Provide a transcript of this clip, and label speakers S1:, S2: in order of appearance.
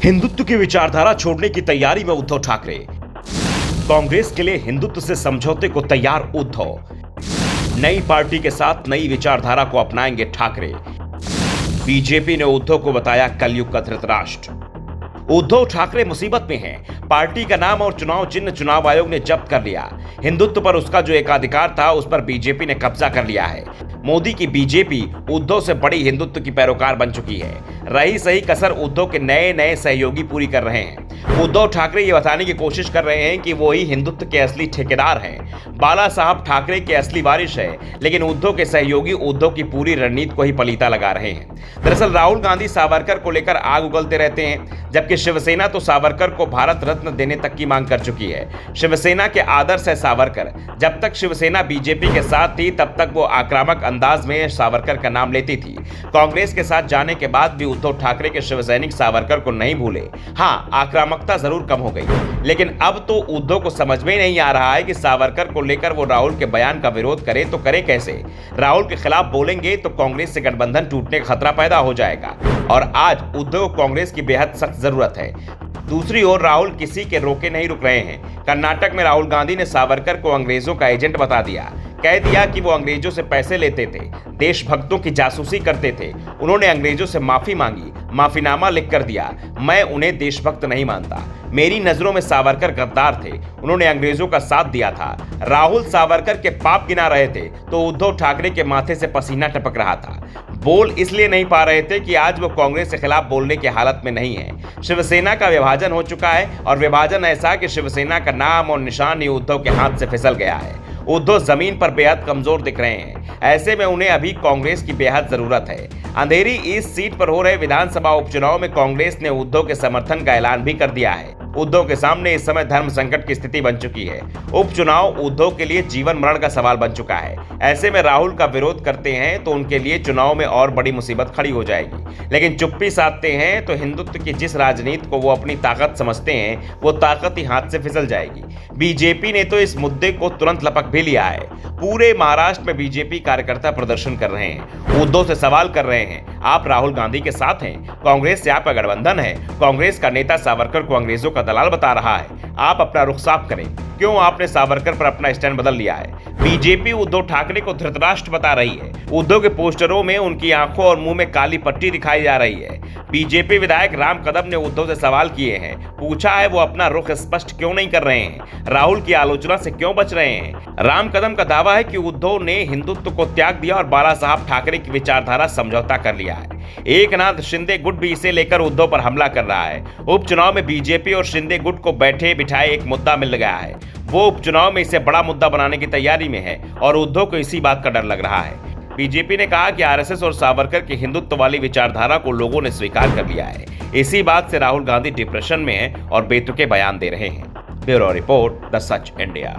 S1: हिंदुत्व की विचारधारा छोड़ने की तैयारी में उद्धव ठाकरे। कांग्रेस के लिए हिंदुत्व से समझौते को तैयार उद्धव। नई पार्टी के साथ नई विचारधारा को अपनाएंगे ठाकरे। बीजेपी ने उद्धव को बताया कलयुग का धृतराष्ट्र। उद्धव ठाकरे मुसीबत में हैं। पार्टी का नाम और चुनाव चिन्ह चुनाव आयोग ने जब्त कर लिया। हिंदुत्व पर उसका जो एकाधिकार था उस पर बीजेपी ने कब्जा कर लिया है। मोदी की बीजेपी उद्धव से बड़ी हिंदुत्व की पैरोकार बन चुकी है। रही सही कसर उद्धव के नए नए सहयोगी पूरी कर रहे हैं। उद्धव ठाकरे ये बताने की कोशिश कर रहे हैं कि वो ही हिंदुत्व के असली ठेकेदार हैं। बाला साहब ठाकरे के असली वारिस है, लेकिन उद्धव के सहयोगी उद्धव की पूरी रणनीति को ही पलीता लगा रहे हैं। दरअसल राहुल गांधी सावरकर को लेकर आग उगलते रहते हैं, जबकि शिवसेना तो सावरकर को भारत रत्न देने तक की मांग कर चुकी है। शिवसेना के आदर्श है सावरकर। जब तक शिवसेना बीजेपी के साथ थी तब तक वो आक्रामक अंदाज में सावरकर का नाम लेती थी। कांग्रेस के साथ जाने के बाद भी उद्धव ठाकरे के शिवसैनिक सावरकर को नहीं भूले। हाँ, आक्रामकता जरूर कम हो गई, लेकिन अब तो उद्धव को समझ में नहीं आ रहा है कि सावरकर को लेकर वो राहुल के बयान का विरोध करे तो करे कैसे। राहुल के खिलाफ बोलेंगे तो कांग्रेस से गठबंधन टूटने का खतरा पैदा हो जाएगा, और आज उद्धव कांग्रेस की बेहद सख्त जरूरत है। दूसरी ओर राहुल किसी के रोके नहीं रुक रहे हैं। कर्नाटक में राहुल गांधी ने सावरकर को अंग्रेजों का एजेंट बता दिया। कह दिया कि वो अंग्रेजों से पैसे लेते थे, देशभक्तों की जासूसी करते थे। उन्होंने अंग्रेजों से माफी मांगी, माफीनामा लिख कर दिया। मैं उन्हें देशभक्त नहीं मानता। मेरी नजरों में सावरकर गद्दार थे, उन्होंने अंग्रेजों का साथ दिया था। राहुल सावरकर के पाप गिना रहे थे तो उद्धव ठाकरे के माथे से पसीना टपक रहा था। बोल इसलिए नहीं पा रहे थे कि आज वो कांग्रेस के खिलाफ बोलने की हालत में नहीं है। शिवसेना का विभाजन हो चुका है, और विभाजन ऐसा कि शिवसेना का नाम और निशान ही उद्धव के हाथ से फिसल गया है। उद्धव जमीन पर बेहद कमजोर दिख रहे हैं। ऐसे में उन्हें अभी कांग्रेस की बेहद जरूरत है। अंधेरी ईस्ट सीट पर हो रहे विधानसभा उपचुनाव में कांग्रेस ने उद्धव के समर्थन का ऐलान भी कर दिया है। उद्धव के सामने इस समय धर्म संकट की स्थिति बन चुकी है। उपचुनाव उद्धव के लिए जीवन मरण का सवाल बन चुका है। ऐसे में राहुल का विरोध करते हैं तो उनके लिए चुनाव में और बड़ी मुसीबत खड़ी हो जाएगी। लेकिन चुप्पी साधते हैं तो हिंदुत्व की जिस राजनीति को वो अपनी ताकत समझते हैं वो ताकत ही हाथ से फिसल जाएगी। बीजेपी ने तो इस मुद्दे को तुरंत लपक भी लिया है। पूरे महाराष्ट्र में बीजेपी कार्यकर्ता प्रदर्शन कर रहे हैं, उद्धव से सवाल कर रहे हैं, आप राहुल गांधी के साथ हैं, कांग्रेस से आपका गठबंधन है। कांग्रेस का नेता सावरकर को अंग्रेजों का दलाल बता रहा है। आप अपना रुख साफ करें, क्यों आपने सावरकर पर अपना स्टैंड बदल लिया है। बीजेपी उद्धव ठाकरे को धृतराष्ट्र बता रही है। उद्धव के पोस्टरों में उनकी आंखों और मुंह में काली पट्टी दिखाई जा रही है। बीजेपी विधायक राम कदम ने उद्धव से सवाल किए हैं, पूछा है वो अपना रुख स्पष्ट क्यों नहीं कर रहे हैं, राहुल की आलोचना से क्यों बच रहे हैं। राम कदम का दावा है कि उद्धव ने हिंदुत्व को त्याग दिया और बाला साहब ठाकरे की विचारधारा समझौता कर लिया है। एकनाथ शिंदे गुट भी इसे लेकर उद्धव पर हमला कर रहा है। उपचुनाव में बीजेपी और शिंदे गुट को बैठे बिठाए एक मुद्दा मिल गया है। वो उपचुनाव में इसे बड़ा मुद्दा बनाने की तैयारी में है, और उद्धव को इसी बात का डर लग रहा है। बीजेपी ने कहा कि आरएसएस और सावरकर की हिंदुत्व वाली विचारधारा को लोगों ने स्वीकार कर लिया है। इसी बात से राहुल गांधी डिप्रेशन में है और बेतुके बयान दे रहे हैं। Bureau report, the such India.